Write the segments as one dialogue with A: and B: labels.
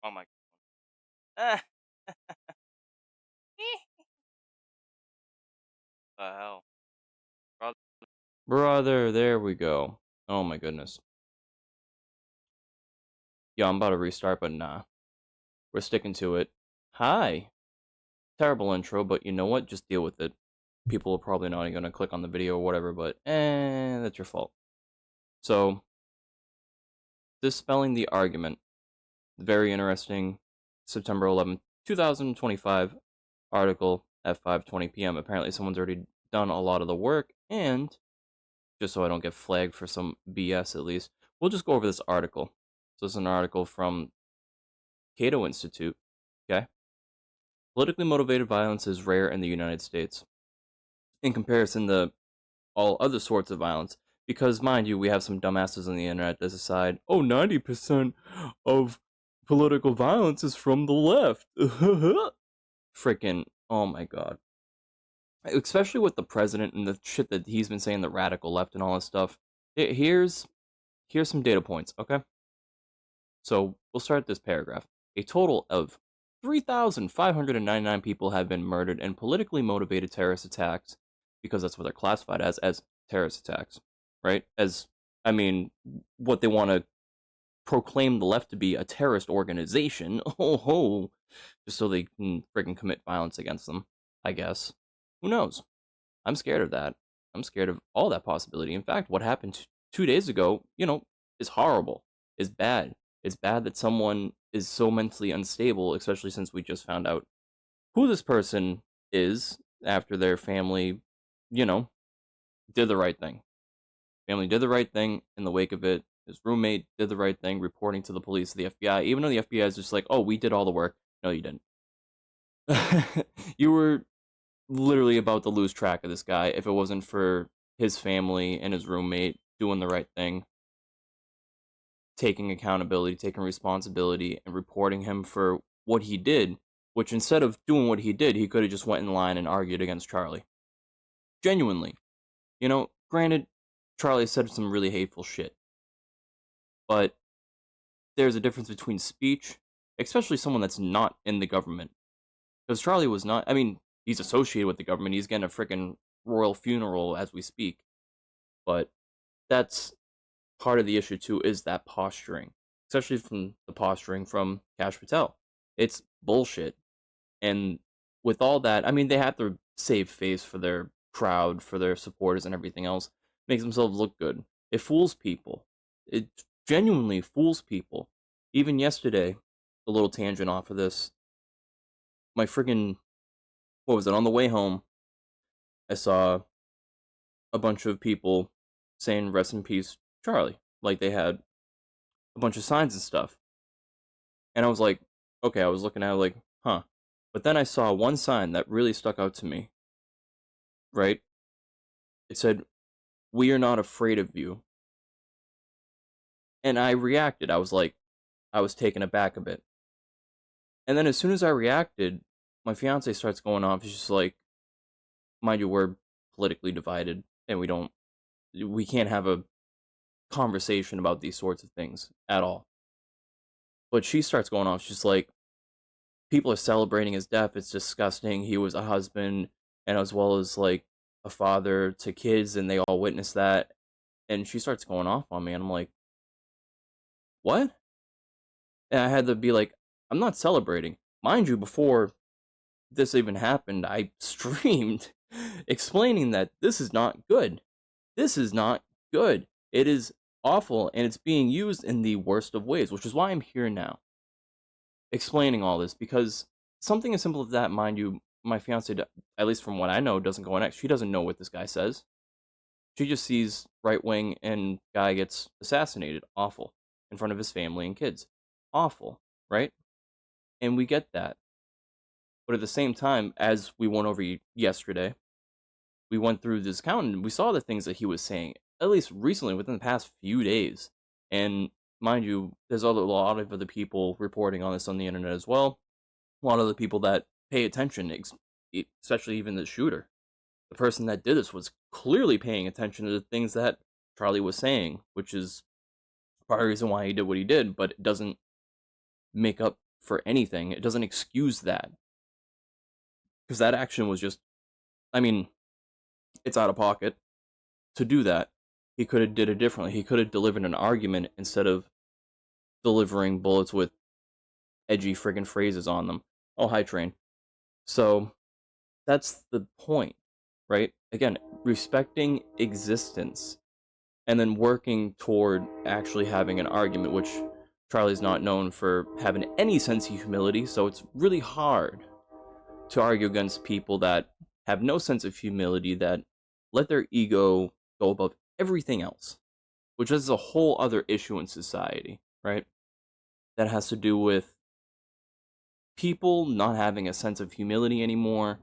A: Oh my. Ah, the hell, brother.
B: Brother, there we go. Oh my goodness. Yeah, I'm about to restart, but nah. We're sticking to it. Hi. Terrible intro, but you know what? Just deal with it. People are probably not even going to click on the video or whatever, but that's your fault. So, Dispelling the Argument. Very interesting. September 11th, 2025 article at 5:20 p.m. Apparently someone's already done a lot of the work, and just so I don't get flagged for some BS at least, we'll just go over this article. So it's an article from Cato Institute. Okay. Politically motivated violence is rare in the United States in comparison to all other sorts of violence. Because, mind you, we have some dumbasses on the internet that decide, oh, 90% of political violence is from the left. Freaking, oh my god. Especially with the president and the shit that he's been saying, the radical left and all this stuff. Here's some data points, okay? So we'll start this paragraph. A total of 3,599 people have been murdered in politically motivated terrorist attacks, because that's what they're classified as terrorist attacks, right? As, I mean, what they want to proclaim the left to be, a terrorist organization, just so they can freaking commit violence against them, I guess. Who knows? I'm scared of that. I'm scared of all that possibility. In fact, what happened 2 days ago, is horrible, is bad. It's bad that someone is so mentally unstable, especially since we just found out who this person is after their family, did the right thing. Family did the right thing in the wake of it. His roommate did the right thing, reporting to the police, the FBI, even though the FBI is just like, oh, we did all the work. No, you didn't. You were literally about to lose track of this guy if it wasn't for his family and his roommate doing the right thing, taking accountability, taking responsibility, and reporting him for what he did, which instead of doing what he did, he could have just went in line and argued against Charlie. Genuinely. Granted, Charlie said some really hateful shit, but there's a difference between speech, especially someone that's not in the government. Because Charlie was not, I mean, he's associated with the government, he's getting a freaking royal funeral as we speak, but that's part of the issue too, is that posturing, especially from the posturing from Kash Patel. It's bullshit. And with all that, I mean, they have to save face for their crowd, for their supporters and everything else. Makes themselves look good. It fools people. It genuinely fools people. Even yesterday, a little tangent off of this, my friggin', what was it, on the way home, I saw a bunch of people saying rest in peace Charlie. Like, they had a bunch of signs and stuff. And I was like, okay, I was looking at it like, huh. But then I saw one sign that really stuck out to me, right? It said, "We are not afraid of you." And I reacted. I was taken aback a bit. And then as soon as I reacted, my fiance starts going off. She's just like, mind you, we're politically divided and we can't have a conversation about these sorts of things at all. But she starts going off. She's like, people are celebrating his death. It's disgusting. He was a husband and as well as like a father to kids, and they all witnessed that. And she starts going off on me, and I'm like, what? And I had to be like, I'm not celebrating. Mind you, before this even happened, I streamed explaining that this is not good. This is not good. It is awful, and it's being used in the worst of ways, which is why I'm here now, explaining all this, because something as simple as that, mind you, my fiance, at least from what I know, doesn't go on X. She doesn't know what this guy says. She just sees right wing and guy gets assassinated. Awful. In front of his family and kids. Awful, right? And we get that. But at the same time, as we went over yesterday, we went through this account and we saw the things that he was saying, at least recently, within the past few days. And mind you, there's a lot of other people reporting on this on the internet as well. A lot of the people that pay attention, especially even the shooter. The person that did this was clearly paying attention to the things that Charlie was saying, which is part of the reason why he did what he did, but it doesn't make up for anything. It doesn't excuse that. Because that action was just, I mean, it's out of pocket to do that. He could have did it differently. He could have delivered an argument instead of delivering bullets with edgy friggin' phrases on them. Oh, hi, train. So that's the point, right? Again, respecting existence and then working toward actually having an argument, which Charlie's not known for having any sense of humility, so it's really hard to argue against people that have no sense of humility, that let their ego go above everything else, which is a whole other issue in society, right? That has to do with people not having a sense of humility anymore,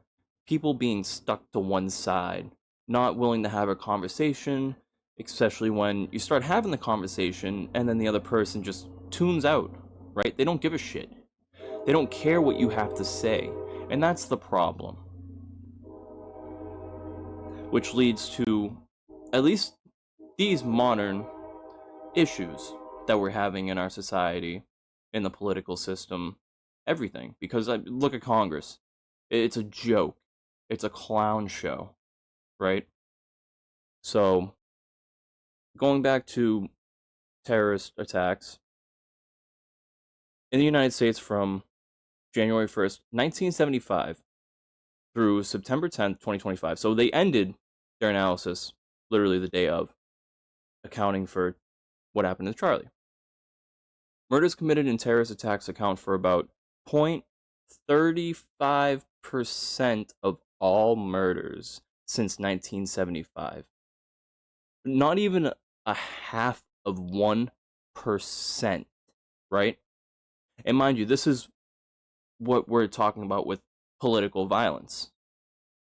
B: people being stuck to one side, not willing to have a conversation, especially when you start having the conversation and then the other person just tunes out, right? They don't give a shit. They don't care what you have to say. And that's the problem. Which leads to at least these modern issues that we're having in our society, in the political system, everything. Because look at Congress. It's a joke. It's a clown show, right? So, going back to terrorist attacks in the United States from January 1st, 1975 through September 10th, 2025. So they ended their analysis literally the day of, accounting for what happened to Charlie. Murders committed in terrorist attacks account for about 0.35% of all murders since 1975. Not even a half of 1%, right? And mind you, this is what we're talking about with political violence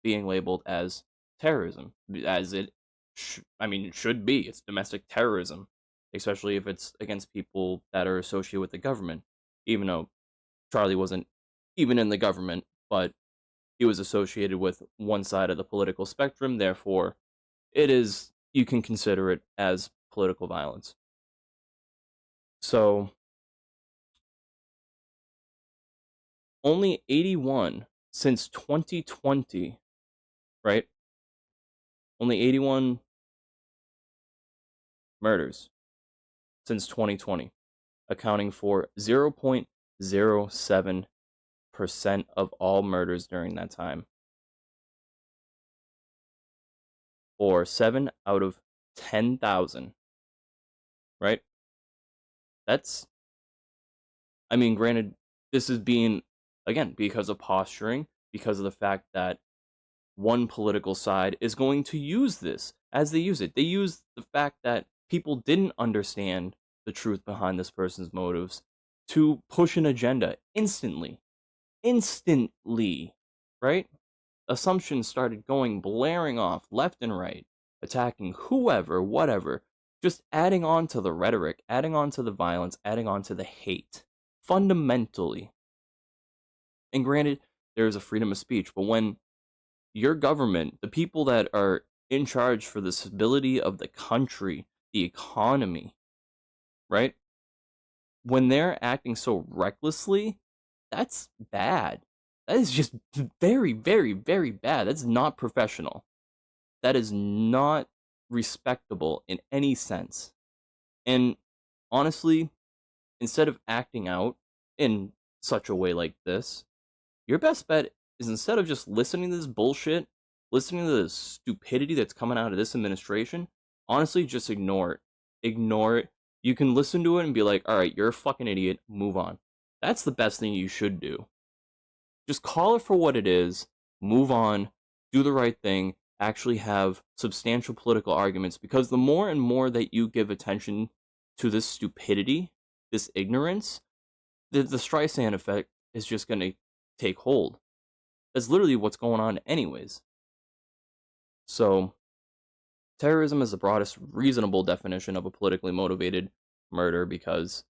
B: being labeled as terrorism, as it should be. It's domestic terrorism, especially if it's against people that are associated with the government, even though Charlie wasn't even in the government, but he was associated with one side of the political spectrum, therefore you can consider it as political violence. So only 81 since 2020, right? Only 81 murders since 2020, accounting for 0.07% of all murders during that time. Or 7 out of 10,000, right? That's, granted, this is being, again, because of posturing, because of the fact that one political side is going to use this as they use it. They use the fact that people didn't understand the truth behind this person's motives to push an agenda instantly, right? Assumptions started going blaring off left and right, attacking whoever, whatever, just adding on to the rhetoric, adding on to the violence, adding on to the hate, fundamentally. And granted, there's a freedom of speech, but when your government, the people that are in charge for the stability of the country, the economy, right? When they're acting so recklessly, that's bad. That is just very, very, very bad. That's not professional. That is not respectable in any sense. And honestly, instead of acting out in such a way like this, your best bet is, instead of just listening to this bullshit, listening to the stupidity that's coming out of this administration, honestly, just ignore it. Ignore it. You can listen to it and be like, all right, you're a fucking idiot, move on. That's the best thing you should do. Just call it for what it is, move on, do the right thing, actually have substantial political arguments, because the more and more that you give attention to this stupidity, this ignorance, the Streisand effect is just going to take hold. That's literally what's going on anyways. So, terrorism is the broadest reasonable definition of a politically motivated murder, because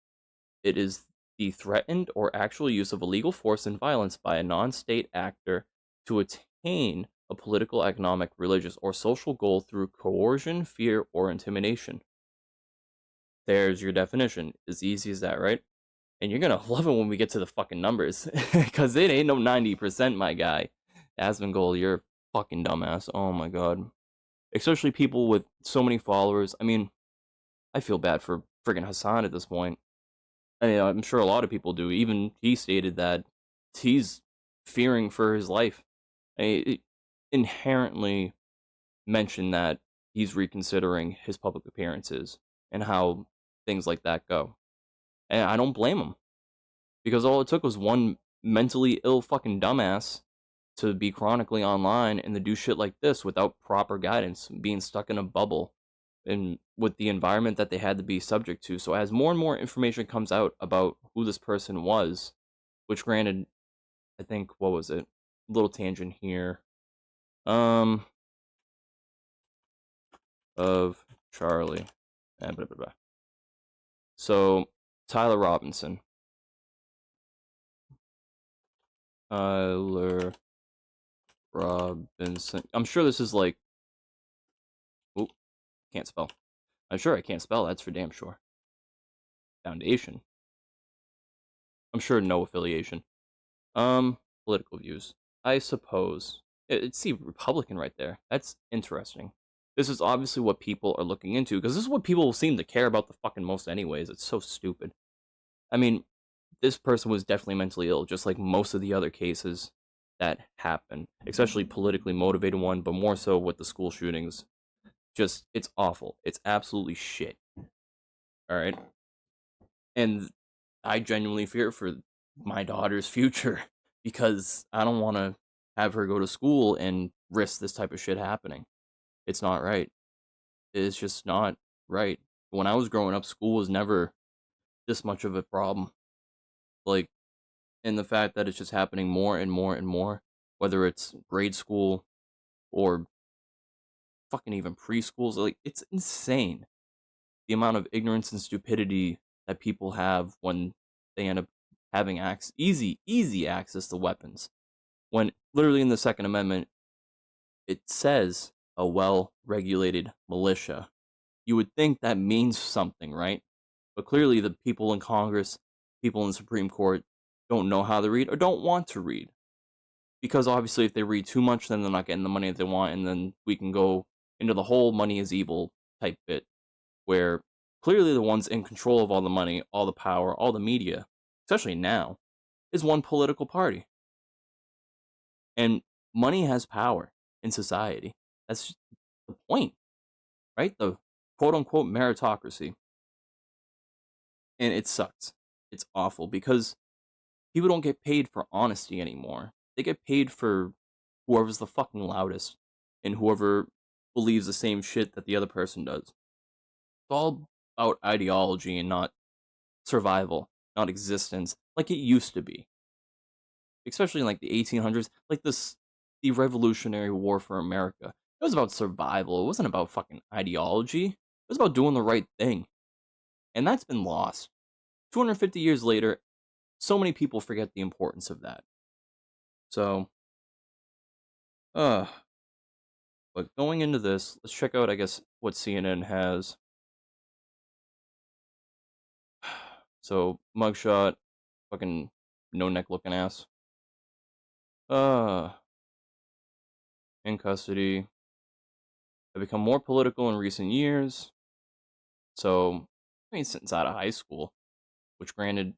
B: it is the threatened or actual use of illegal force and violence by a non-state actor to attain a political, economic, religious, or social goal through coercion, fear, or intimidation. There's your definition. As easy as that, right? And you're gonna love it when we get to the fucking numbers, because it ain't no 90%, my guy. Asmongold, you're a fucking dumbass. Oh my god. Especially people with so many followers. I mean, I feel bad for friggin' Hassan at this point. I mean, I'm sure a lot of people do. Even he stated that he's fearing for his life. It inherently mentioned that he's reconsidering his public appearances and how things like that go. And I don't blame him, because all it took was one mentally ill fucking dumbass to be chronically online and to do shit like this without proper guidance, being stuck in a bubble and with the environment that they had to be subject to. So as more and more information comes out about who this person was, which granted, I think, what was it? Little tangent here. Um of Charlie. Blah, blah, blah. So Tyler Robinson. Tyler Robinson. I'm sure this is like, oh, can't spell. I'm sure I can't spell, that's for damn sure. Foundation. I'm sure no affiliation. Political views. I suppose. It's the Republican right there. That's interesting. This is obviously what people are looking into, because this is what people seem to care about the fucking most anyways. It's so stupid. I mean, this person was definitely mentally ill, just like most of the other cases that happen, especially politically motivated one, but more so with the school shootings. Just, it's awful. It's absolutely shit. Alright? And I genuinely fear for my daughter's future because I don't want to have her go to school and risk this type of shit happening. It's not right. It's just not right. When I was growing up, school was never this much of a problem. Like, and the fact that it's just happening more and more and more, whether it's grade school or fucking even preschools, like, it's insane the amount of ignorance and stupidity that people have when they end up having easy access to weapons. When literally in the Second Amendment, it says a well regulated militia. You would think that means something, right? But clearly, the people in Congress, people in the Supreme Court, don't know how to read or don't want to read. Because obviously, if they read too much, then they're not getting the money that they want, and then we can go into the whole money is evil type bit, where clearly the ones in control of all the money, all the power, all the media, especially now, is one political party. And money has power in society. That's the point, right? The quote unquote meritocracy. And it sucks. It's awful because people don't get paid for honesty anymore. They get paid for whoever's the fucking loudest and whoever believes the same shit that the other person does. It's all about ideology and not survival, not existence, like it used to be. Especially in like the 1800s, like the Revolutionary War for America. It was about survival. It wasn't about fucking ideology. It was about doing the right thing. And that's been lost. 250 years later, so many people forget the importance of that. So, uh, but going into this, let's check out, I guess, what CNN has. So, mugshot, fucking no neck looking ass. Uh, in custody. Have become more political in recent years. So, I mean, since out of high school, which granted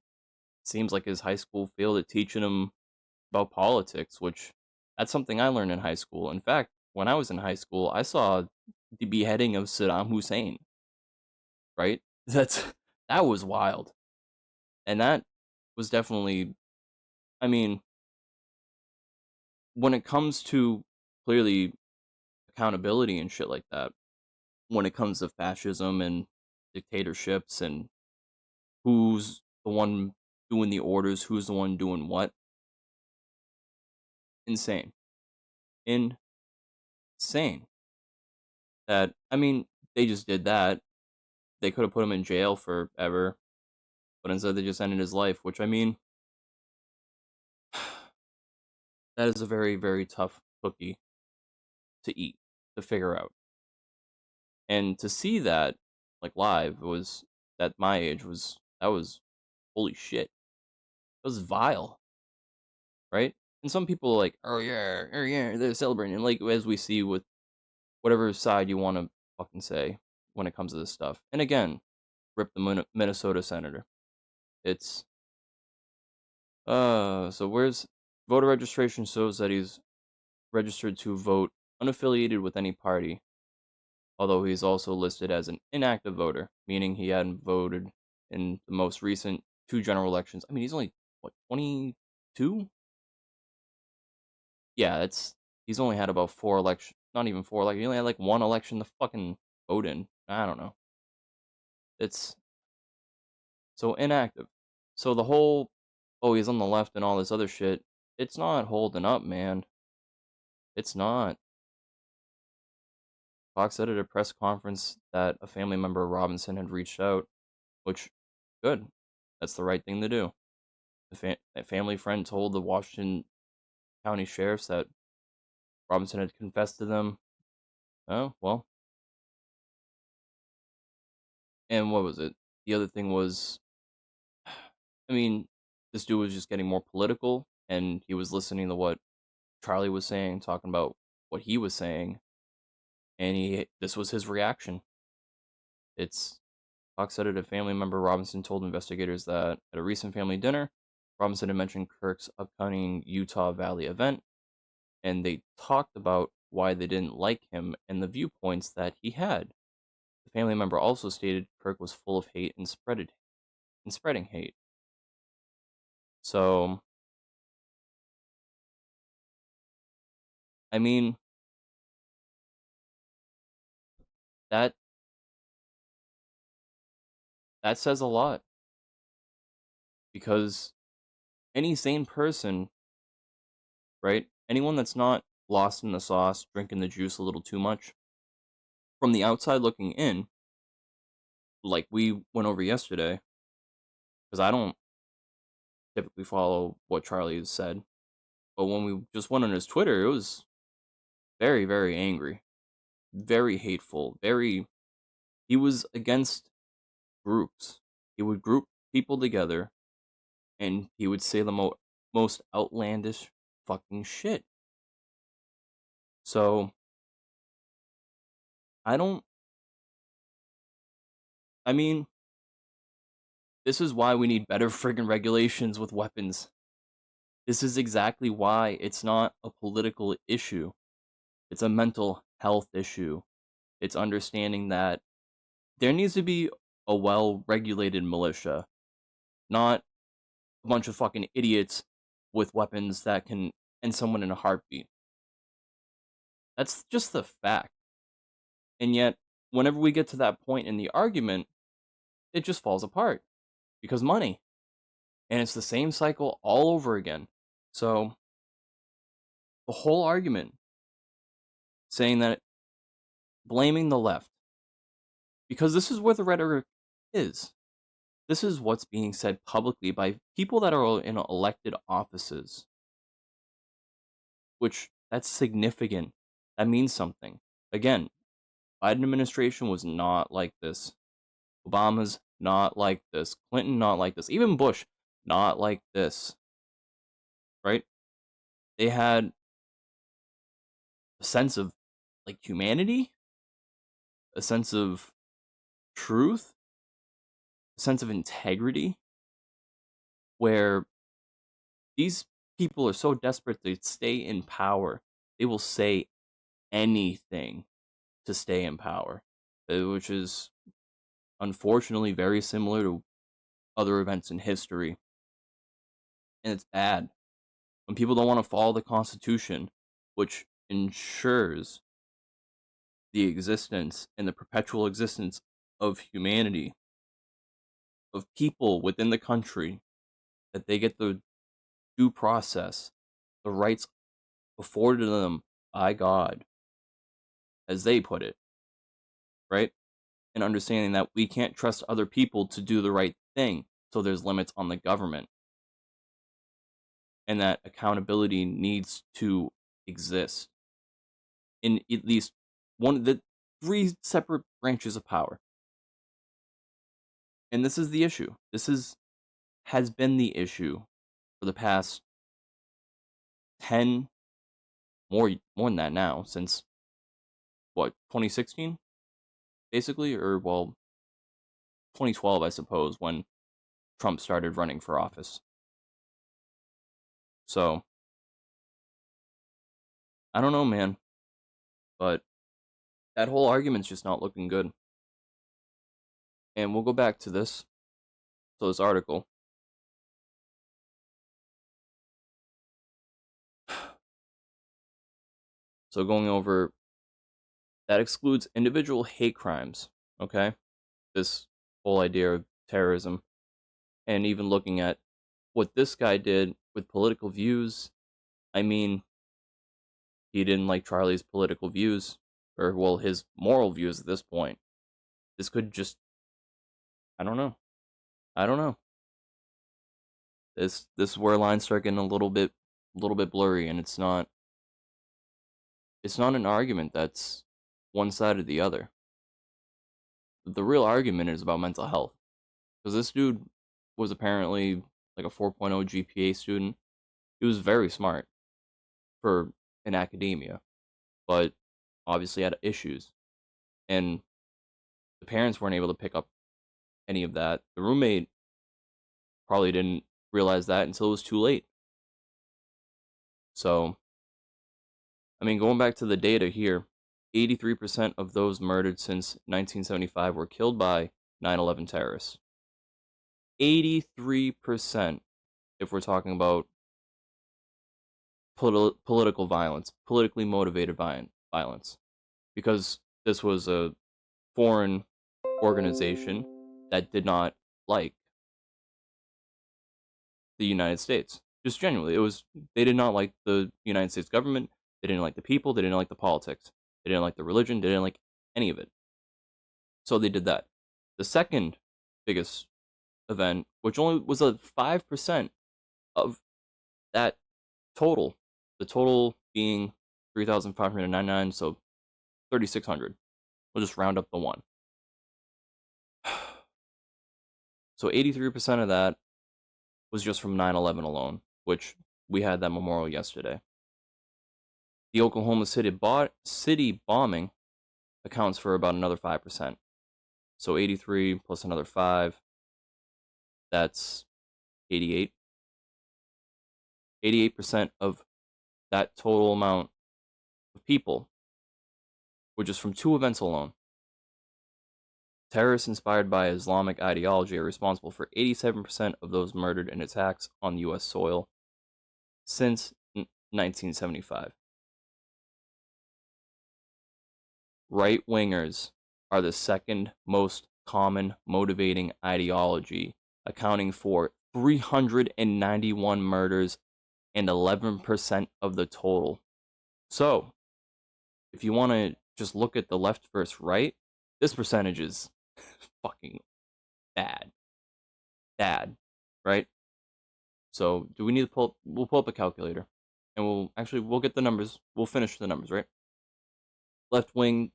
B: seems like his high school failed at teaching him about politics, which that's something I learned in high school. In fact, when I was in high school, I saw the beheading of Saddam Hussein, right? That's that was wild. And that was definitely, I mean, when it comes to clearly accountability and shit like that, when it comes to fascism and dictatorships and who's the one doing the orders, who's the one doing what, insane. Insane. That, I mean, they just did that. They could have put him in jail forever, but instead they just ended his life, which, I mean, that is a very, very tough cookie to eat, to figure out. And to see that, like, live, was, at my age, was, that was holy shit, that was vile, right? And some people are like, oh yeah, they're celebrating. And like as we see with whatever side you want to fucking say when it comes to this stuff. And again, rip the Minnesota senator. It's so where's voter registration shows that he's registered to vote unaffiliated with any party, although he's also listed as an inactive voter, meaning he hadn't voted in the most recent two general elections. I mean, he's only what 22? Yeah, it's he's only had about four election, not even four. Like he only had like one election to fucking vote in. I don't know. It's so inactive. So the whole oh he's on the left and all this other shit. It's not holding up, man. It's not. Fox said at a press conference that a family member of Robinson had reached out, which good. That's the right thing to do. A family friend told the Washington County sheriffs that Robinson had confessed to them. Oh well, and what was it? The other thing was, I mean, this dude was just getting more political, and he was listening to what Charlie was saying, talking about what he was saying, and this was his reaction. It's Fox said it. A family member Robinson told investigators that at a recent family dinner, Robinson had mentioned Kirk's upcoming Utah Valley event, and they talked about why they didn't like him and the viewpoints that he had. The family member also stated Kirk was full of hate and spreading hate. So, I mean, that that says a lot because any sane person, right? Anyone that's not lost in the sauce, drinking the juice a little too much, from the outside looking in, like we went over yesterday, because I don't typically follow what Charlie has said, but when we just went on his Twitter, it was very, very angry, very hateful, very. He was against groups. He would group people together, and he would say the most outlandish fucking shit. So I don't. I mean, this is why we need better friggin' regulations with weapons. This is exactly why it's not a political issue. It's a mental health issue. It's understanding that there needs to be a well regulated militia, not a bunch of fucking idiots with weapons that can end someone in a heartbeat. That's just the fact. And yet, whenever we get to that point in the argument, it just falls apart because money. And it's the same cycle all over again. So, the whole argument saying that blaming the left, because this is where the rhetoric is. This is what's being said publicly by people that are in elected offices, which that's significant. That means something. Again, Biden administration was not like this. Obama's not like this. Clinton not like this. Even Bush not like this. Right? They had a sense of like humanity, a sense of truth, a sense of integrity where these people are so desperate to stay in power, they will say anything to stay in power, which is unfortunately very similar to other events in history. And it's bad when people don't want to follow the Constitution, which ensures the existence and the perpetual existence of humanity, of people within the country, that they get the due process, the rights afforded to them by God, as they put it, right? And understanding that we can't trust other people to do the right thing, so there's limits on the government. And that accountability needs to exist in at least one of the three separate branches of power. And this is the issue. This is has been the issue for the past 10 more than that now, since what, 2016 basically, or well, 2012 I suppose, when Trump started running for office. So I don't know, man, but that whole argument's just not looking good. And we'll go back to this. So this article. So going over that excludes individual hate crimes, okay? This whole idea of terrorism, and even looking at what this guy did with political views. I mean, he didn't like Charlie's political views, or well, his moral views at this point. This could just, I don't know. I don't know. This is where lines start getting a little bit blurry, and it's not an argument that's one side or the other. The real argument is about mental health, because this dude was apparently like a 4.0 GPA student. He was very smart for in academia, but obviously had issues, and the parents weren't able to pick up any of that. The roommate probably didn't realize that until it was too late. So, I mean, going back to the data here, 83% of those murdered since 1975 were killed by 9/11 terrorists. 83%, if we're talking about political violence, politically motivated violence, because this was a foreign organization that did not like the United States. Just genuinely, they did not like the United States government. They didn't like the people. They didn't like the politics. They didn't like the religion. They didn't like any of it. So they did that. The second biggest event, which only was a 5% of that total, the total being 3,599, so 3,600. We'll just round up the one. So 83% of that was just from 9/11 alone, which we had that memorial yesterday. The Oklahoma City bombing accounts for about another 5%. So 83 plus another 5, that's 88. 88% of that total amount of people were just from 2 events alone. Terrorists inspired by Islamic ideology are responsible for 87% of those murdered in attacks on U.S. soil since 1975. Right-wingers are the second most common motivating ideology, accounting for 391 murders and 11% of the total. So, if you want to just look at the left versus right, this percentage is fucking bad. Bad, right? So, do we need to we'll pull up a calculator, and we'll get the numbers, we'll finish the numbers, right? Left-wing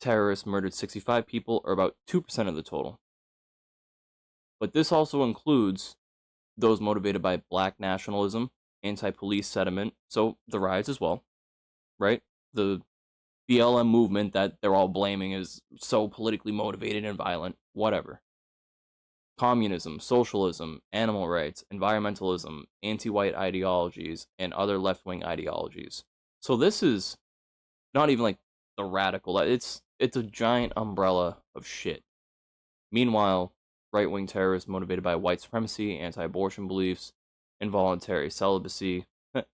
B: terrorists murdered 65 people, or about 2% of the total. But this also includes those motivated by black nationalism, anti-police sentiment, so the riots as well, right? The BLM movement that they're all blaming is so politically motivated and violent, whatever. Communism, socialism, animal rights, environmentalism, anti-white ideologies, and other left-wing ideologies. So this is not even like the radical. It's a giant umbrella of shit. Meanwhile, right-wing terrorists motivated by white supremacy, anti-abortion beliefs, involuntary celibacy,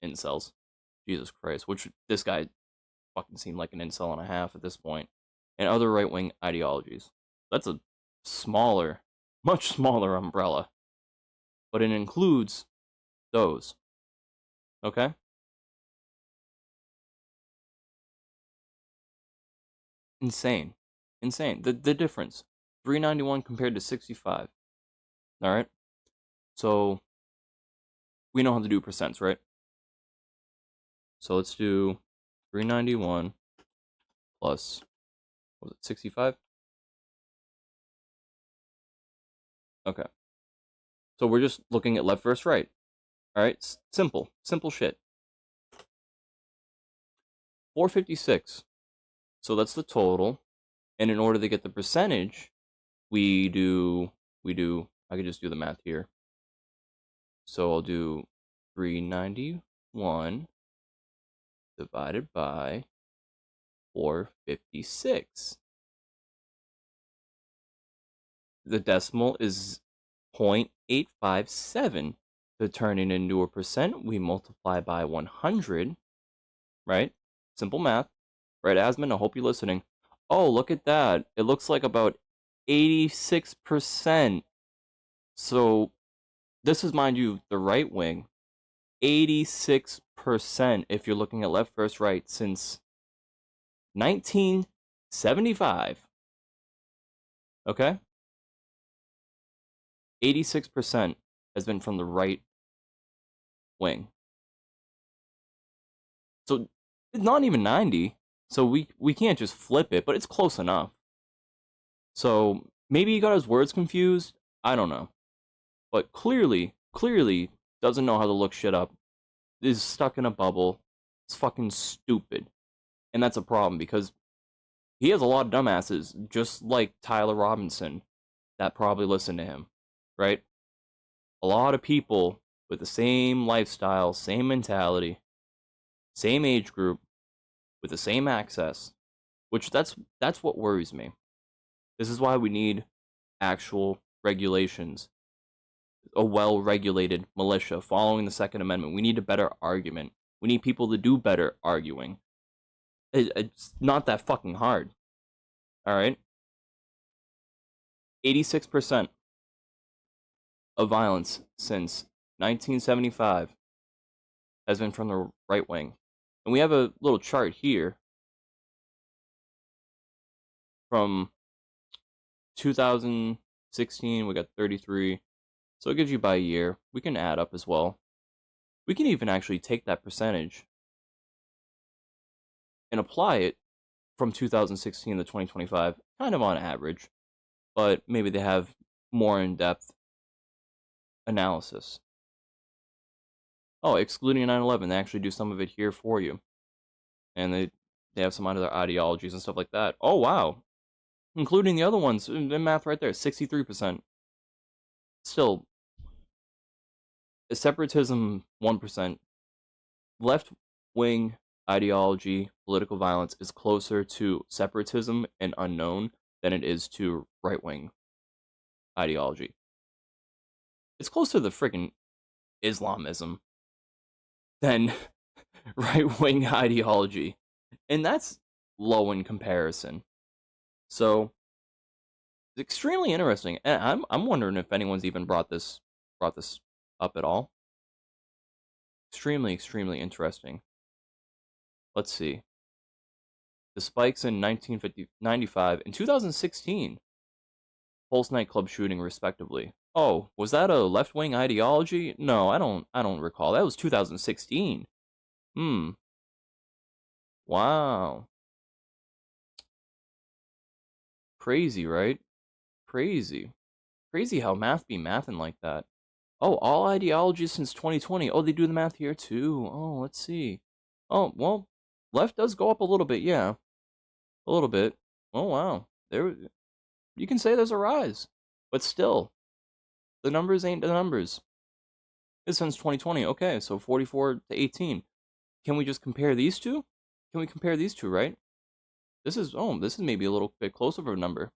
B: incels. Jesus Christ, which this guy fucking seemed like an incel and a half at this point, and other right-wing ideologies. That's a smaller, much smaller umbrella, but it includes those. Okay? Insane. Insane. The difference. 391 compared to 65. Alright? So, we know how to do percents, right? So let's do 391 plus, what was it, 65? Okay. So we're just looking at left versus right. All right, simple shit. 456. So that's the total. And in order to get the percentage, we do. I could just do the math here. So I'll do 391 divided by 456. The decimal is 0.857. To turn it into a percent, we multiply by 100, right? Simple math. Right, Asmund? I hope you're listening. Oh, look at that. It looks like about 86%. So, this is, mind you, the right wing. 86% if you're looking at left versus right since 1975. Okay? 86% has been from the right wing. So it's not even 90. So we can't just flip it, but it's close enough. So maybe he got his words confused. I don't know. But clearly doesn't know how to look shit up. Is stuck in a bubble. It's fucking stupid. And that's a problem because he has a lot of dumbasses, just like Tyler Robinson, that probably listen to him. Right? A lot of people with the same lifestyle, same mentality, same age group, with the same access, which that's what worries me. This is why we need actual regulations, a well-regulated militia following the Second Amendment. We need a better argument. We need people to do better arguing. It's not that fucking hard. All right? 86% of violence since 1975 has been from the right wing. And we have a little chart here from 2016, we got 33. So it gives you by year. We can add up as well. We can even actually take that percentage and apply it from 2016 to 2025, kind of on average, but maybe they have more in-depth analysis. Oh, excluding 9/11, they actually do some of it here for you. And they have some other ideologies and stuff like that. Oh, wow. Including the other ones, in math right there, 63%. Still, separatism, 1%. Left-wing ideology, political violence is closer to separatism and unknown than it is to right-wing ideology. It's closer to the freaking Islamism than right-wing ideology, and that's low in comparison. So it's extremely interesting, and I'm wondering if anyone's even brought this up at all. Extremely interesting. Let's see. The spikes in 1995 and 2016. Pulse nightclub shooting, respectively. Oh, was that a left-wing ideology? No, I don't recall. That was 2016. Wow. Crazy, right? Crazy. Crazy how math be mathin' like that. Oh, all ideologies since 2020. Oh, they do the math here too. Oh, let's see. Oh, well, left does go up a little bit, yeah. A little bit. Oh, wow. There, you can say there's a rise. But still, the numbers ain't the numbers. It's since 2020. Okay, so 44 to 18. Can we just compare these two? Can we compare these two, right? This is maybe a little bit closer of a number.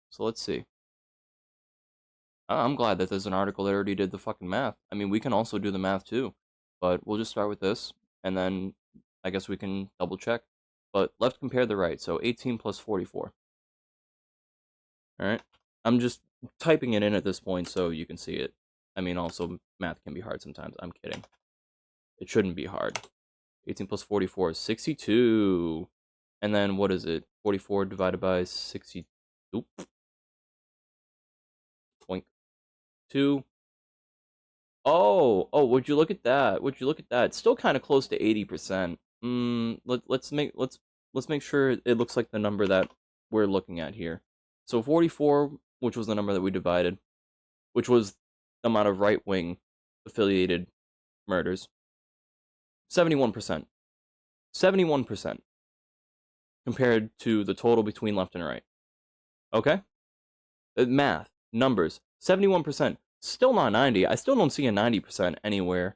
B: So let's see. I'm glad that there's an article that already did the fucking math. I mean, we can also do the math too, but we'll just start with this, and then I guess we can double check. But left compare the right, so 18 plus 44. All right. I'm just typing it in at this point so you can see it. I mean, also, math can be hard sometimes. I'm kidding. It shouldn't be hard. 18 plus 44 is 62. And then what is it? 44 divided by 60. Oop. 0.2. Oh, would you look at that? Would you look at that? It's still kind of close to 80%. Let's make sure it looks like the number that we're looking at here. So 44, which was the number that we divided. which was the amount of right-wing affiliated murders. 71%. 71% compared to the total between left and right. Okay? Math, numbers, 71%. Still not 90. I still don't see a 90% anywhere.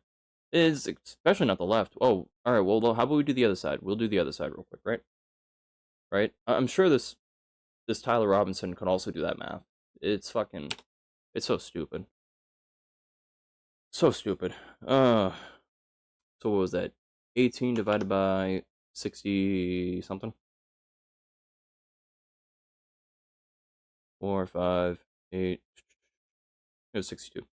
B: Is especially not the left. Oh, all right. Well, how about we do the other side? We'll do the other side real quick, right? Right? I'm sure this Tyler Robinson could also do that math. It's fucking. It's so stupid. So stupid. So what was that? 18 divided by 60 something. 4, 5, 8. It was 62.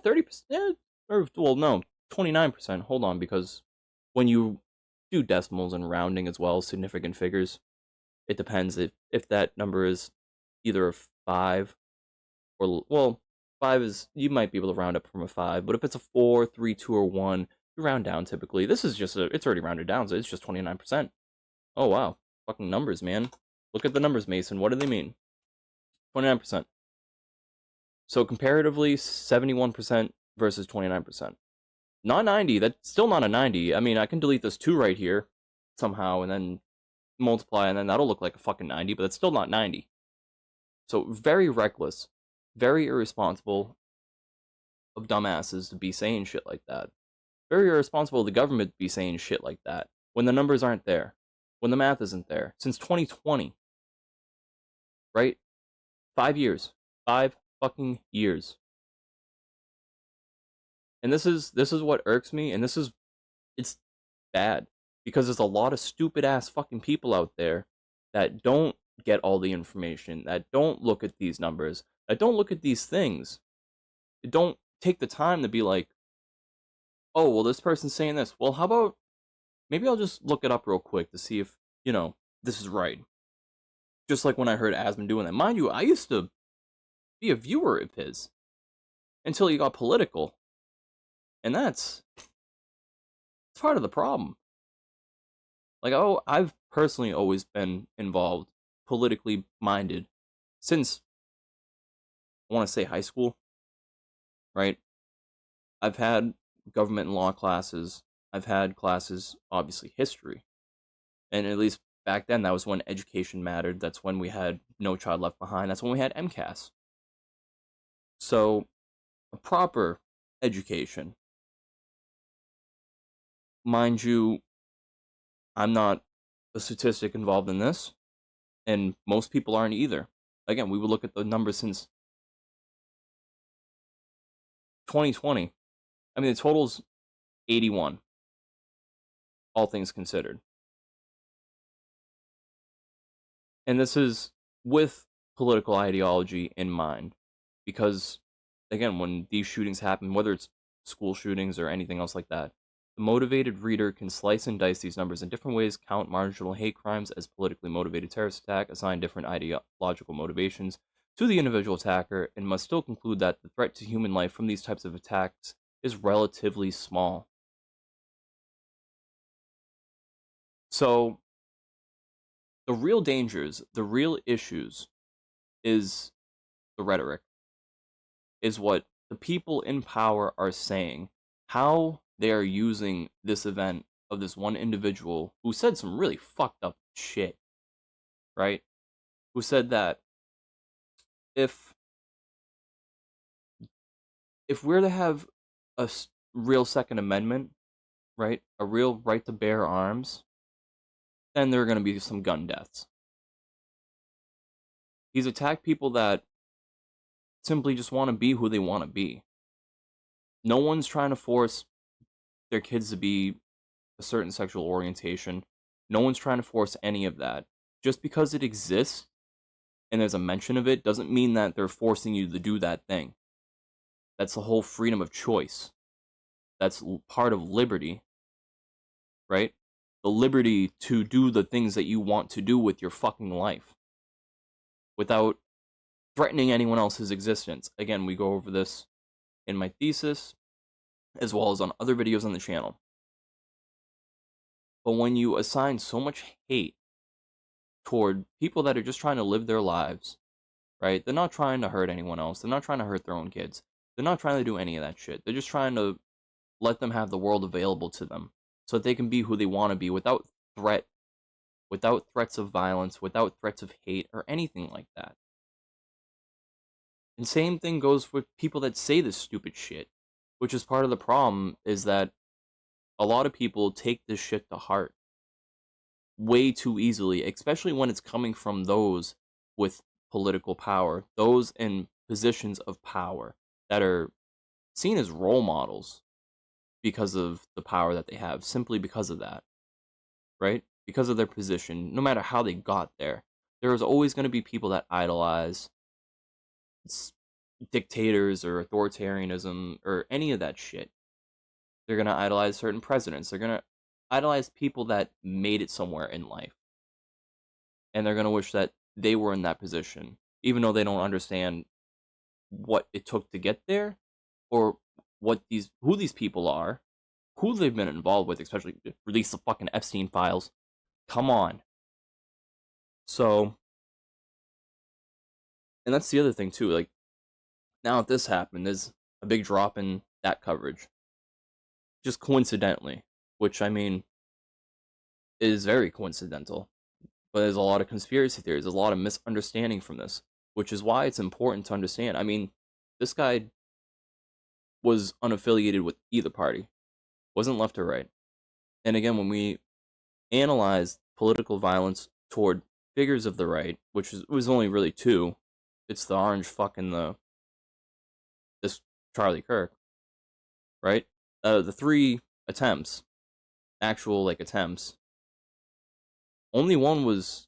B: 30%. Or, well, no, 29%. Hold on, because when you do decimals and rounding as well, significant figures, it depends if that number is either a 5 or, well, 5 is, you might be able to round up from a 5, but if it's a 4, 3, 2, or 1, you round down typically. This is just it's already rounded down, so it's just 29%. Oh, wow. Fucking numbers, man. Look at the numbers, Mason. What do they mean? 29%. So comparatively, 71% versus 29%. Not 90. That's still not a 90. I mean, I can delete this 2 right here somehow and then multiply, and then that'll look like a fucking 90, but it's still not 90. So very reckless, very irresponsible of dumbasses to be saying shit like that. Very irresponsible of the government to be saying shit like that when the numbers aren't there, when the math isn't there. Since 2020, right? 5 years. 5 fucking years. And this is what irks me, and it's bad because there's a lot of stupid ass fucking people out there that don't get all the information, that don't look at these numbers, that don't look at these things, that don't take the time to be like, oh, well, this person's saying this. Well, how about maybe I'll just look it up real quick to see if, this is right. Just like when I heard Asman doing that. Mind you, I used to be a viewer of his until he got political. And that's part of the problem. Like, oh, I've personally always been involved, politically minded, since I want to say high school, right? I've had government and law classes. I've had classes, obviously, history. And at least back then, that was when education mattered. That's when we had No Child Left Behind. That's when we had MCAS. So, a proper education. Mind you, I'm not a statistic involved in this, and most people aren't either. Again, we would look at the numbers since 2020. I mean, the total's 81, all things considered. And this is with political ideology in mind. Because, again, when these shootings happen, whether it's school shootings or anything else like that, the motivated reader can slice and dice these numbers in different ways, count marginal hate crimes as politically motivated terrorist attack, assign different ideological motivations to the individual attacker, and must still conclude that the threat to human life from these types of attacks is relatively small. So, the real dangers, the real issues, is the rhetoric, is what the people in power are saying, how they are using this event of this one individual who said some really fucked up shit, right? Who said that if we're to have a real Second Amendment, right, a real right to bear arms, then there are going to be some gun deaths. He's attacked people that simply just want to be who they want to be. No one's trying to force their kids to be a certain sexual orientation. No one's trying to force any of that. Just because it exists and there's a mention of it doesn't mean that they're forcing you to do that thing. That's the whole freedom of choice. That's part of liberty, right? The liberty to do the things that you want to do with your fucking life without threatening anyone else's existence. Again, we go over this in my thesis as well as on other videos on the channel. But when you assign so much hate toward people that are just trying to live their lives, right? They're not trying to hurt anyone else. They're not trying to hurt their own kids. They're not trying to do any of that shit. They're just trying to let them have the world available to them so that they can be who they want to be threat, without threats of violence, without threats of hate or anything like that. And same thing goes with people that say this stupid shit, which is part of the problem is that a lot of people take this shit to heart way too easily, especially when it's coming from those with political power, those in positions of power that are seen as role models because of the power that they have, simply because of that, right? Because of their position, no matter how they got there. There is always going to be people that idolize dictators or authoritarianism or any of that shit. They're going to idolize certain presidents. They're going to idolize people that made it somewhere in life. And they're going to wish that they were in that position, even though they don't understand what it took to get there or who these people are, who they've been involved with, especially release the fucking Epstein files. Come on. So, and that's the other thing too. Like, now that this happened, there's a big drop in that coverage. Just coincidentally, which I mean is very coincidental. But there's a lot of conspiracy theories, there's a lot of misunderstanding from this, which is why it's important to understand. I mean, this guy was unaffiliated with either party, wasn't left or right. And again, when we analyze political violence toward figures of the right, which was only really two, it's the orange fuck and this Charlie Kirk, right? The three attempts, actual like attempts, only one was,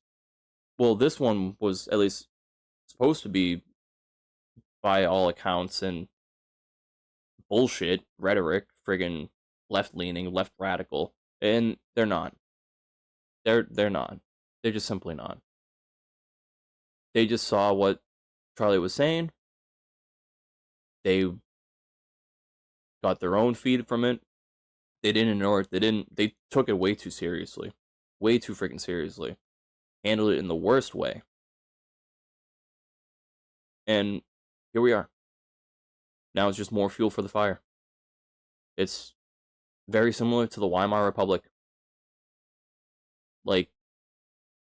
B: well, this one was at least supposed to be, by all accounts, and bullshit rhetoric, friggin' left leaning, left radical, and they're not. They're not. They're just simply not. They just saw what Charlie was saying. They got their own feed from it. They didn't ignore it. They took it way too seriously. Way too freaking seriously. Handled it in the worst way. And here we are. Now it's just more fuel for the fire. It's very similar to the Weimar Republic. Like,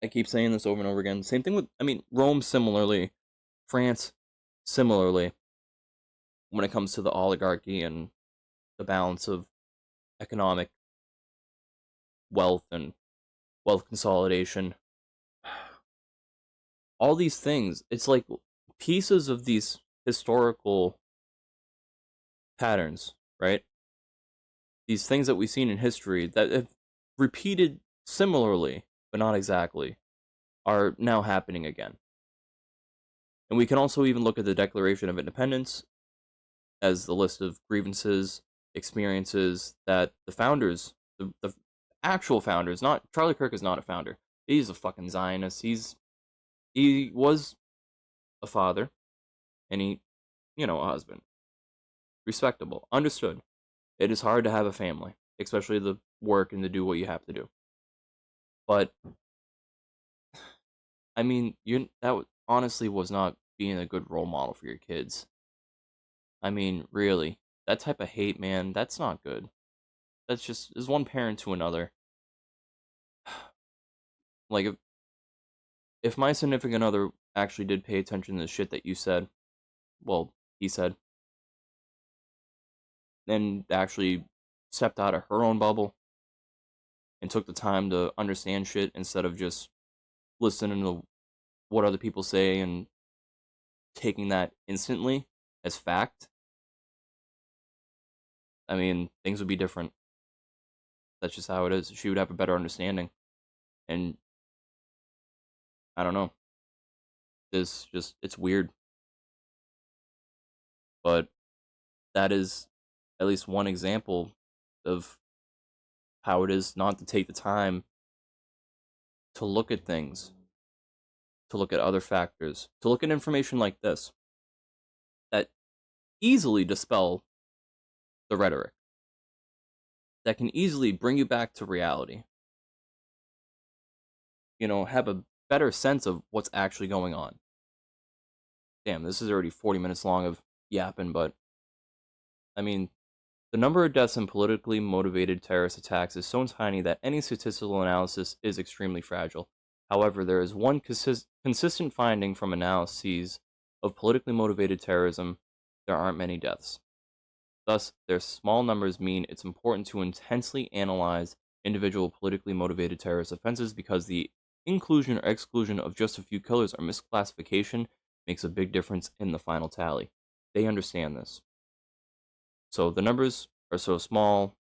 B: I keep saying this over and over again. Same thing with, I mean, Rome similarly, France similarly, when it comes to the oligarchy and the balance of economic wealth and wealth consolidation. All these things, it's like pieces of these historical patterns, right? These things that we've seen in history that have repeated similarly, but not exactly, are now happening again. And we can also even look at the Declaration of Independence as the list of grievances, experiences that the founders, the actual founders, not Charlie Kirk is not a founder. He's a fucking Zionist. He was a father, and a husband. Respectable, understood. It is hard to have a family, especially the work and to do what you have to do. But I mean, honestly was not being a good role model for your kids. I mean, really, that type of hate, man, that's not good. That's just is one parent to another. Like, if my significant other actually did pay attention to the shit that you said, well, he said, and actually stepped out of her own bubble and took the time to understand shit instead of just listening to what other people say and taking that instantly as fact, I mean, things would be different. That's just how it is. She would have a better understanding. And I don't know. It's weird. But that is at least one example of how it is not to take the time to look at things, to look at other factors, to look at information like this that easily dispel the rhetoric, that can easily bring you back to reality. Have a better sense of what's actually going on. Damn, this is already 40 minutes long of yapping, but I mean, the number of deaths in politically motivated terrorist attacks is so tiny that any statistical analysis is extremely fragile. However, there is one consistent finding from analyses of politically motivated terrorism: there aren't many deaths. Thus, their small numbers mean it's important to intensely analyze individual politically motivated terrorist offenses, because the inclusion or exclusion of just a few killers or misclassification makes a big difference in the final tally. They understand this. So the numbers are so small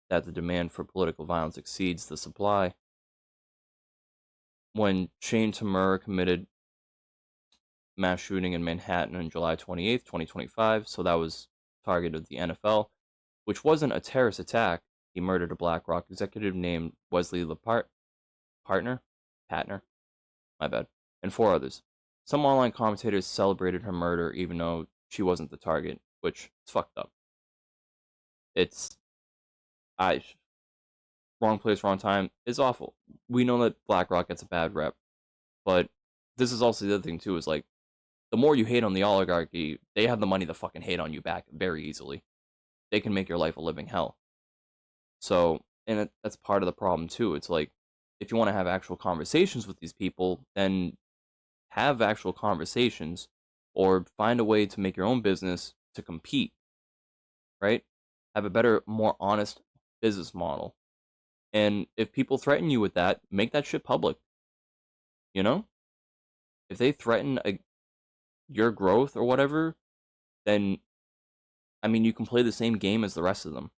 B: that the demand for political violence exceeds the supply. When Shane Tamura committed mass shooting in Manhattan on July 28th, 2025, so that was target of the NFL, which wasn't a terrorist attack. He murdered a BlackRock executive named Wesley Patner, my bad, and 4 others. Some online commentators celebrated her murder even though she wasn't the target, which is fucked up. It's I wrong place, wrong time is awful. We know that BlackRock gets a bad rep, but this is also the other thing too, is like, the more you hate on the oligarchy, they have the money to fucking hate on you back very easily. They can make your life a living hell. So, and that's part of the problem too. It's like, if you want to have actual conversations with these people, then have actual conversations, or find a way to make your own business to compete, right? Have a better, more honest business model. And if people threaten you with that, make that shit public. You know? If they threaten your growth or whatever, then, I mean, you can play the same game as the rest of them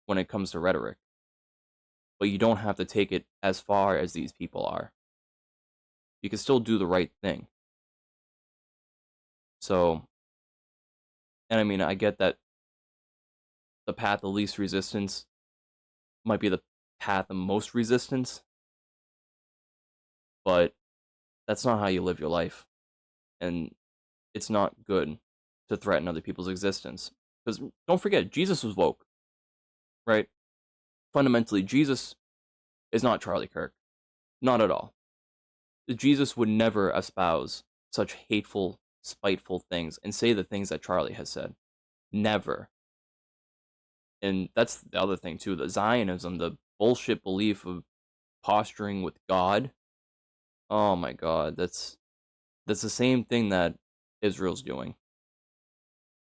B: when it comes to rhetoric. But you don't have to take it as far as these people are. You can still do the right thing. So, and I mean, I get that the path of least resistance might be the path of most resistance, but that's not how you live your life. And it's not good to threaten other people's existence. Because don't forget, Jesus was woke, right? Fundamentally, Jesus is not Charlie Kirk. Not at all. Jesus would never espouse such hateful, spiteful things and say the things that Charlie has said. Never. And that's the other thing too, the Zionism, the bullshit belief of posturing with God. Oh my god, that's the same thing that Israel's doing.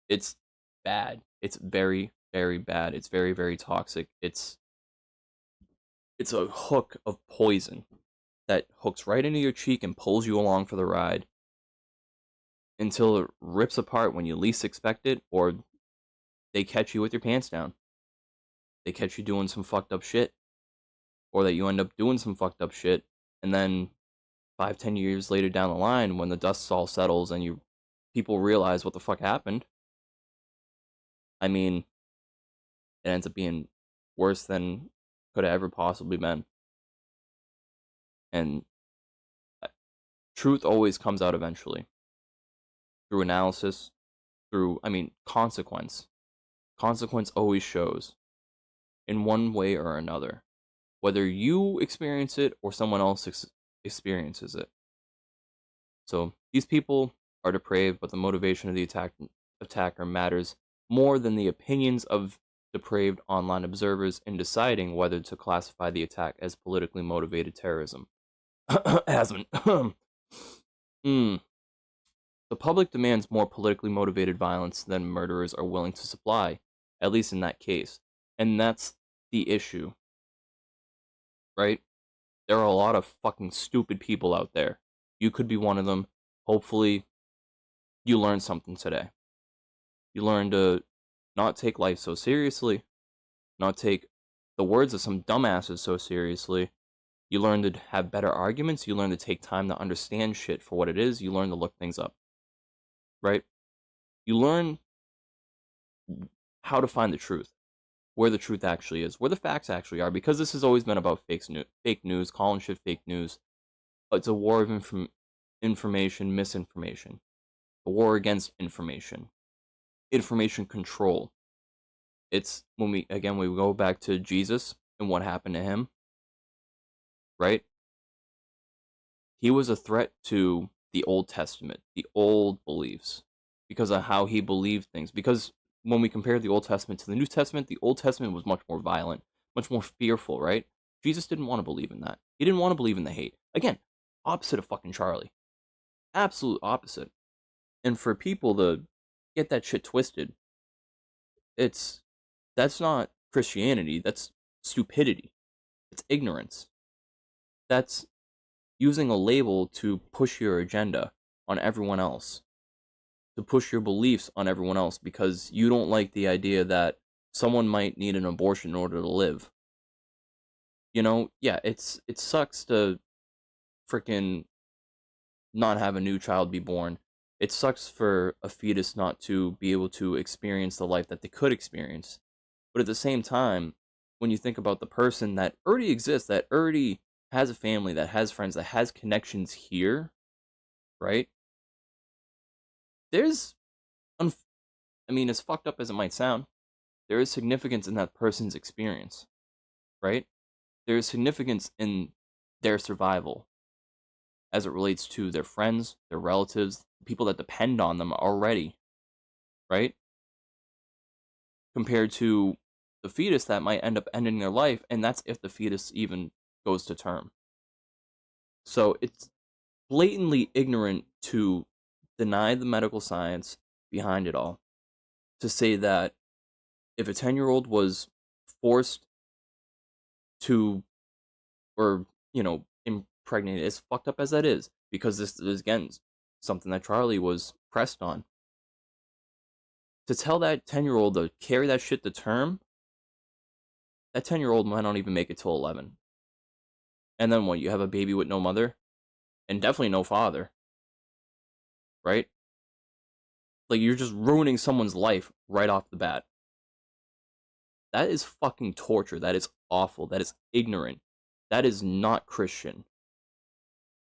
B: It's bad. It's very, very bad. It's very, very toxic. It's a hook of poison that hooks right into your cheek and pulls you along for the ride until it rips apart when you least expect it, or they catch you with your pants down. They catch you doing some fucked up shit, or that you end up doing some fucked up shit, and then 5-10 years later down the line, when the dust all settles and people realize what the fuck happened, I mean, it ends up being worse than could have ever possibly been. And truth always comes out eventually. Through analysis, consequence. Consequence always shows in one way or another, whether you experience it or someone else experiences it. So these people are depraved, but the motivation of the attacker matters more than the opinions of depraved online observers in deciding whether to classify the attack as politically motivated terrorism. Hasn't. The public demands more politically motivated violence than murderers are willing to supply, at least in that case. And that's the issue, right? There are a lot of fucking stupid people out there. You could be one of them. Hopefully, you learned something today. You learned to not take life so seriously, not take the words of some dumbasses so seriously. You learn to have better arguments. You learn to take time to understand shit for what it is. You learn to look things up, right? You learn how to find the truth, where the truth actually is, where the facts actually are, because this has always been about fake news, calling shit fake news. It's a war of information, misinformation, a war against information control. It's when we go back to Jesus and what happened to him, right? He was a threat to the Old Testament, the old beliefs, because of how he believed things. Because when we compare the Old Testament to the New Testament, the Old Testament was much more violent, much more fearful, right? Jesus didn't want to believe in that. He didn't want to believe in the hate. Again, opposite of fucking Charlie. Absolute opposite. And for people to get that shit twisted, it's that's not Christianity, that's stupidity. It's ignorance. That's using a label to push your agenda on everyone else, to push your beliefs on everyone else because you don't like the idea that someone might need an abortion in order to live. You know, yeah, it sucks to freaking not have a new child be born. It sucks for a fetus not to be able to experience the life that they could experience. But at the same time, when you think about the person that already exists, that already has a family, that has friends, that has connections here, right? There's, I mean, as fucked up as it might sound, there is significance in that person's experience, right? There is significance in their survival as it relates to their friends, their relatives, people that depend on them already, right? Compared to the fetus that might end up ending their life, and that's if the fetus even goes to term. So it's blatantly ignorant to deny the medical science behind it all. To say that if a 10-year-old was forced to, or, impregnated, as fucked up as that is, because this is, again, something that Charlie was pressed on. To tell that 10-year-old to carry that shit to term, that 10-year-old might not even make it till 11. And then what? You have a baby with no mother? And definitely no father. Right? Like, you're just ruining someone's life right off the bat. That is fucking torture. That is awful. That is ignorant. That is not Christian.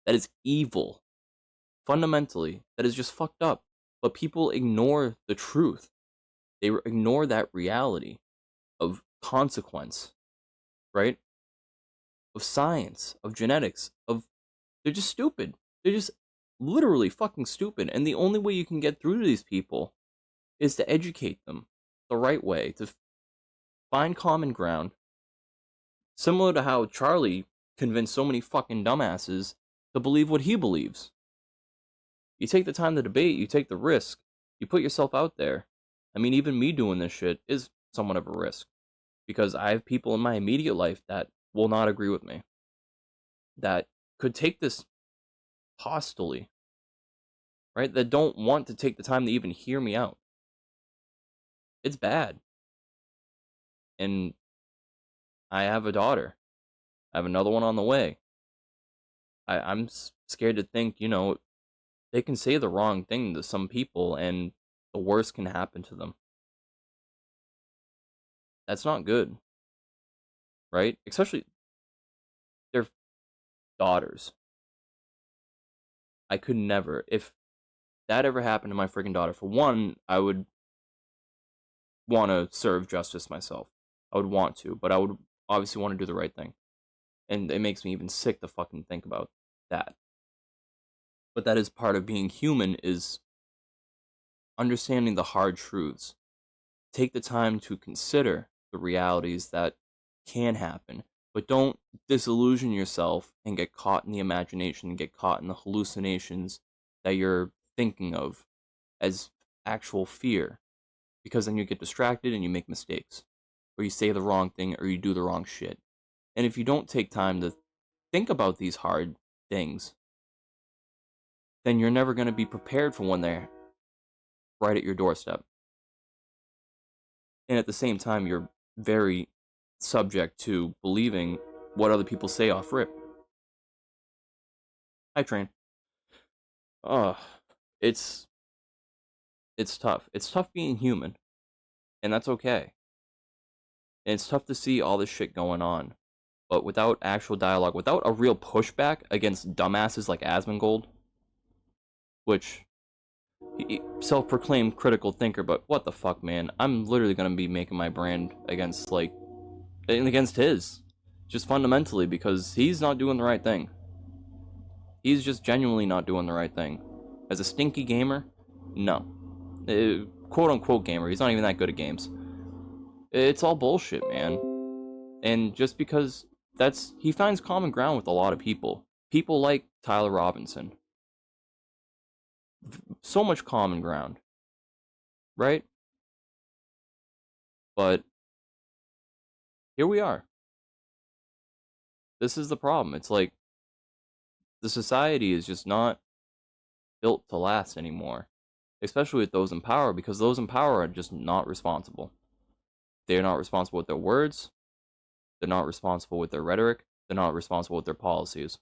B: That is evil. Fundamentally, that is just fucked up. But people ignore the truth. They ignore that reality of consequence, right? Of science, of genetics, of they're just stupid. They're just literally fucking stupid. And the only way you can get through to these people is to educate them the right way, to find common ground. Similar to how Charlie convinced so many fucking dumbasses to believe what he believes. You take the time to debate, you take the risk, you put yourself out there. I mean, even me doing this shit is somewhat of a risk. Because I have people in my immediate life that will not agree with me. That could take this hostilely, right? That don't want to take the time to even hear me out. It's bad. And I have a daughter. I have another one on the way. I'm scared to think, they can say the wrong thing to some people and the worst can happen to them. That's not good, right? Especially their daughters. I could never. If that ever happened to my freaking daughter, for one, I would want to serve justice myself. I would want to, but I would obviously want to do the right thing. And it makes me even sick to fucking think about that. But that is part of being human, is understanding the hard truths. Take the time to consider the realities that can happen, but don't disillusion yourself and get caught in the imagination and get caught in the hallucinations that you're thinking of as actual fear, because then you get distracted and you make mistakes, or you say the wrong thing, or you do the wrong shit. And if you don't take time to think about these hard things, then you're never going to be prepared for when they're right at your doorstep. And at the same time, you're very subject to believing what other people say off rip. Hi, train. Oh, it's tough. It's tough being human, and that's okay. And it's tough to see all this shit going on, but without actual dialogue, without a real pushback against dumbasses like Asmongold, which self-proclaimed critical thinker, but what the fuck, man? I'm literally gonna be making my brand against against his, just fundamentally because he's not doing the right thing. He's just genuinely not doing the right thing. As a stinky gamer, no. Quote unquote gamer, he's not even that good at games. It's all bullshit, man. And just because he finds common ground with a lot of people. People like Tyler Robinson. So much common ground, right? But here we are. This is the problem. It's like the society is just not built to last anymore, especially with those in power, because those in power are just not responsible. They're not responsible with their words. They're not responsible with their rhetoric. They're not responsible with their policies.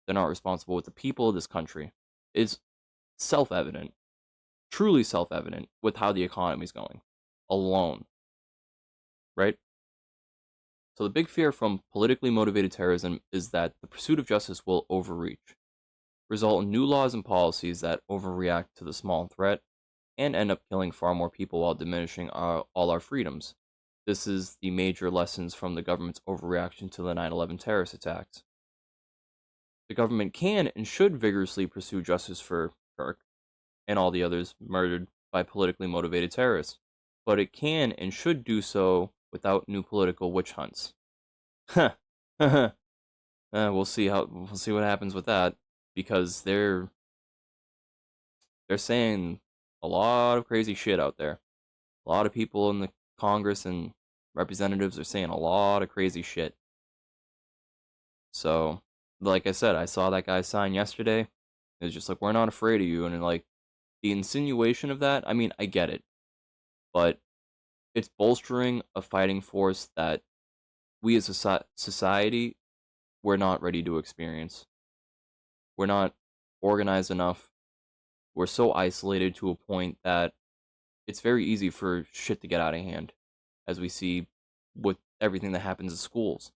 B: They're not responsible with the people of this country. It's self-evident, truly self-evident with how the economy's going alone, right? So the big fear from politically motivated terrorism is that the pursuit of justice will overreach, result in new laws and policies that overreact to the small threat, and end up killing far more people while diminishing all our freedoms. This is the major lessons from the government's overreaction to the 9/11 terrorist attacks. The government can and should vigorously pursue justice for Kirk and all the others murdered by politically motivated terrorists, but it can and should do so without new political witch hunts. We'll see what happens with that, because they're saying a lot of crazy shit out there. A lot of people in the Congress and representatives are saying a lot of crazy shit. So, like I said, I saw that guy sign yesterday. It was just like, we're not afraid of you. And like, the insinuation of that, I mean, I get it. But it's bolstering a fighting force that we as a society, we're not ready to experience. We're not organized enough. We're so isolated to a point that it's very easy for shit to get out of hand, as we see with everything that happens in schools.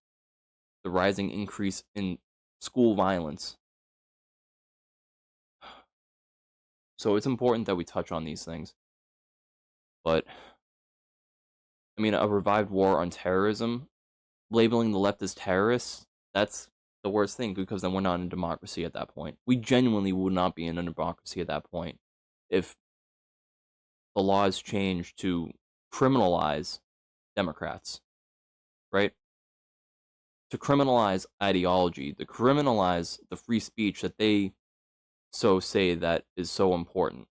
B: The rising increase in school violence. So it's important that we touch on these things. But, I mean, a revived war on terrorism, labeling the left as terrorists, that's the worst thing, because then we're not in a democracy at that point. We genuinely would not be in a democracy at that point if the laws changed to criminalize Democrats, right? To criminalize ideology, to criminalize the free speech that they so say that is so important.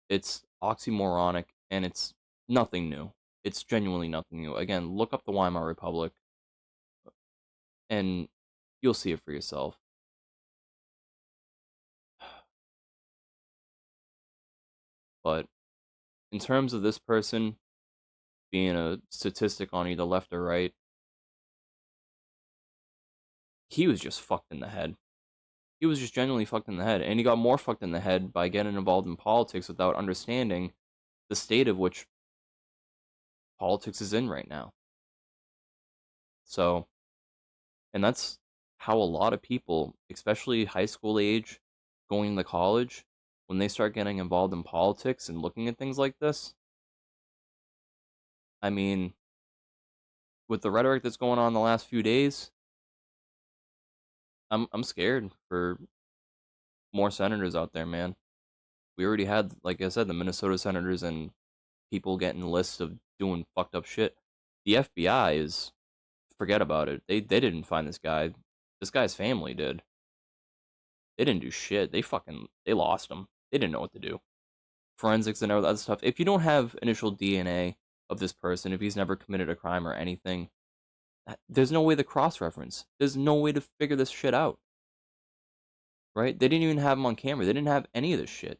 B: It's oxymoronic, and it's nothing new. It's genuinely nothing new. Again, look up the Weimar Republic, and you'll see it for yourself. But in terms of this person being a statistic on either left or right, he was just fucked in the head. He was just genuinely fucked in the head, and he got more fucked in the head by getting involved in politics without understanding the state of which politics is in right now. So, and that's how a lot of people, especially high school age, going to college, when they start getting involved in politics and looking at things like this, I mean, with the rhetoric that's going on the last few days, I'm scared for more senators out there, man. We already had, like I said, the Minnesota senators and people getting lists of doing fucked up shit. The FBI is, forget about it. They didn't find this guy. This guy's family did. They didn't do shit. They lost him. They didn't know what to do. Forensics and all that stuff. If you don't have initial DNA of this person, if he's never committed a crime or anything, there's no way to cross-reference. There's no way to figure this shit out. Right? They didn't even have him on camera. They didn't have any of this shit.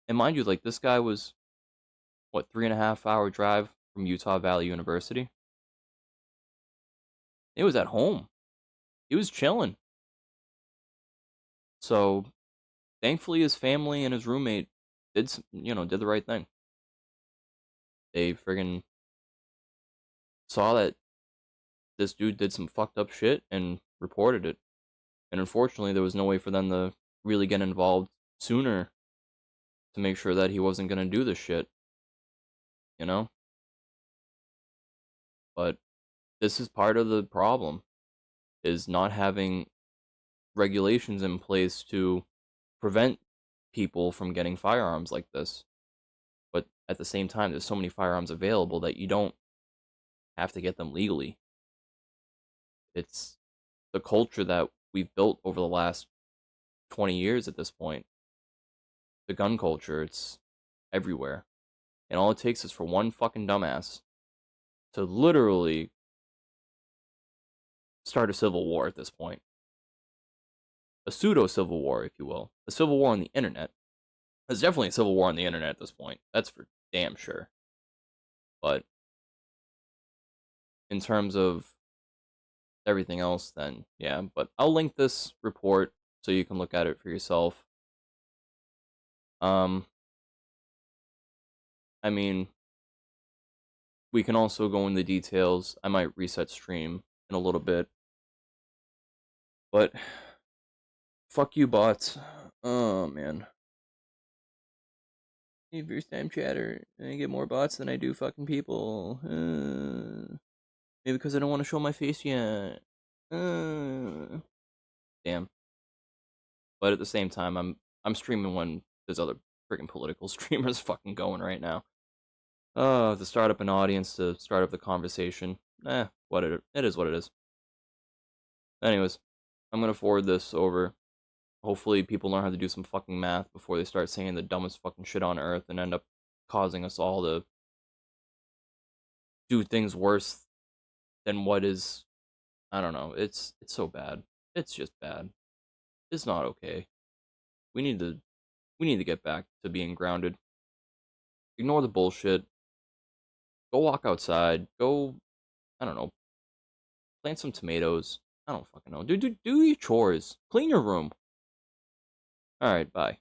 B: And mind you, like, this guy was, what, 3.5 hour drive from Utah Valley University? He was at home. He was chilling. So, thankfully, his family and his roommate did the right thing. They friggin' saw that this dude did some fucked up shit and reported it. And unfortunately, there was no way for them to really get involved sooner to make sure that he wasn't gonna do this shit. You know? But this is part of the problem, is not having regulations in place to prevent people from getting firearms like this. But at the same time, there's so many firearms available that you don't have to get them legally. It's the culture that we've built over the last 20 years at this point. The gun culture, it's everywhere. And all it takes is for one fucking dumbass to literally start a civil war at this point. A pseudo civil war, if you will. A civil war on the internet. There's definitely a civil war on the internet at this point. That's for damn sure. But in terms of everything else, then yeah. But I'll link this report so you can look at it for yourself. Um, I mean, we can also go into details. I might reset stream in a little bit. But fuck you, bots. Oh man. Hey, first time chatter. I get more bots than I do fucking people. Maybe because I don't want to show my face yet. Damn. But at the same time, I'm streaming when there's other freaking political streamers fucking going right now. To start up an audience, to start up the conversation. What it is what it is. Anyways, I'm gonna forward this over. Hopefully people learn how to do some fucking math before they start saying the dumbest fucking shit on earth and end up causing us all to do things worse than what is. I don't know. It's so bad. It's just bad. It's not okay. We need to get back to being grounded. Ignore the bullshit. Go walk outside. Go, I don't know, plant some tomatoes. I don't fucking know. Do your chores. Clean your room. All right, bye.